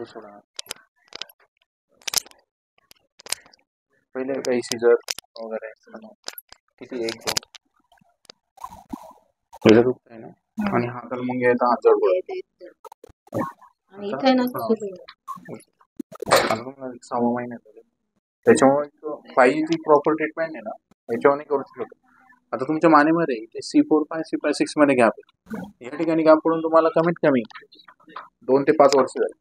दुसरा पहिले काही सीजर वगैरे किती एक दोन पहिलं दुखत आहे ना आणि हाताला मग यायचा हात जड पडतो. आता तुम्हाला 6 महिन्यात झाले. त्याच्यामुळे पाहिजे ती प्रॉपर ट्रीटमेंट आहे ना याच्यावर नाही करू शकतो. आता तुमच्या मानेमध्ये ते C4 C6 मध्ये गॅप आहे. या ठिकाणी गॅप पडून तुम्हाला कमीत कमी 2 ते 5 वर्ष झाली.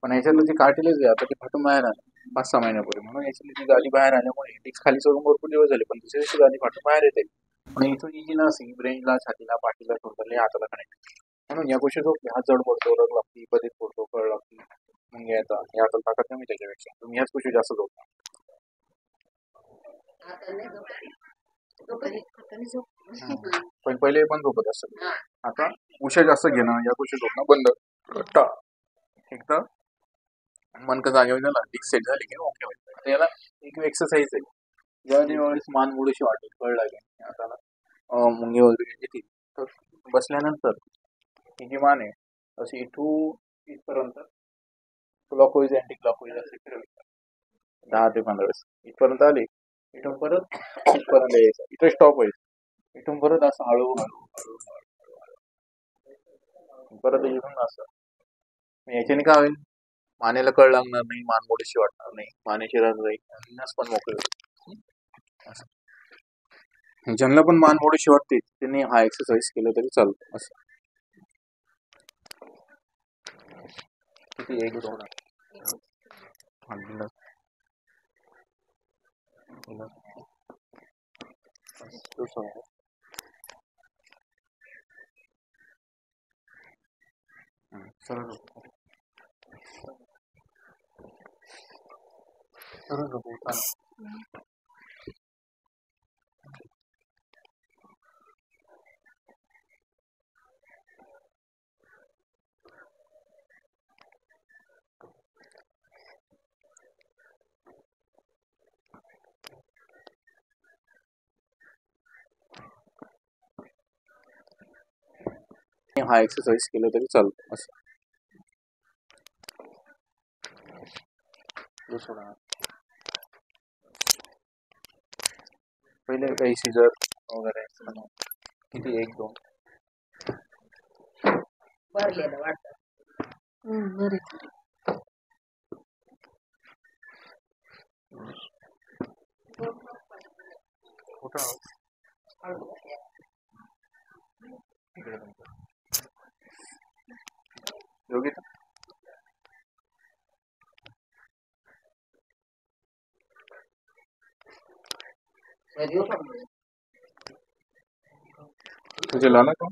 पण याच्यातलं जे कार्टिलेज आहे आता ते फाटून बाहेर आलं 5-6 महिन्यापूर्वी. म्हणून याच्यातली ती गादी बाहेर आल्यामुळे डिस्क खाली सोडून भरपूर दिवस झाले, पण दुसऱ्या दिवशी गादी फाटून बाहेर येते. आणि इथून इजी नसती ब्रेनला, छातीला, पाठीला, शोल्डरला, हाताला कनेक्ट. म्हणून या गोष्टी झोपली हात जड पडतो, रग लागती, बधीर पडतो, कळ लागती, मग याचा या हाताला ताकद कमी त्याच्यापेक्षा तुम्ही याच गोष्टी जास्त झोपता. पण पहिले पण झोपत असत, आता उशीर जास्त घेणं, या गोष्टी झोपणं बंद. एकदा मनका जागेवर झाला, डिस्क सेट झाली की ओके होईल. आता याला एक एक्सरसाइज आहे, ज्या वेळेस मान मुडीशी वाटेल, कळ लागेल, आता मुंगे वगैरे येतील, तर बसल्यानंतर ही जी मान आहे अशी इथपर्यंत क्लॉकवाईज अँटी क्लॉकवाईज असे फिरवायचं 10 ते 15 वेळेस. इथपर्यंत आली, इथून परत इथपर्यंत यायचं, इथे स्टॉप व्हायचं, इथून परत असं हळूहळू परत इथून असं. याच्याने काय होईल, मानेला कळ लागणार नाही, मान मोडीशी वाटणार नाही, मानेची रग जाईल, नस पण मोकळी होईल. ज्यांना पण मान मोडीशी वाटते त्यांनी हा एक्सरसाइज केलं तरी चालतं. असं किती एक दोन सरळ हा एक्सरसाइज केलं तरी चालतं. असं दुसरा पहिले काही सीजर वगैरे किती एक दोन भरलेलं वाटतं. कुठं योगिता तुझे लाना का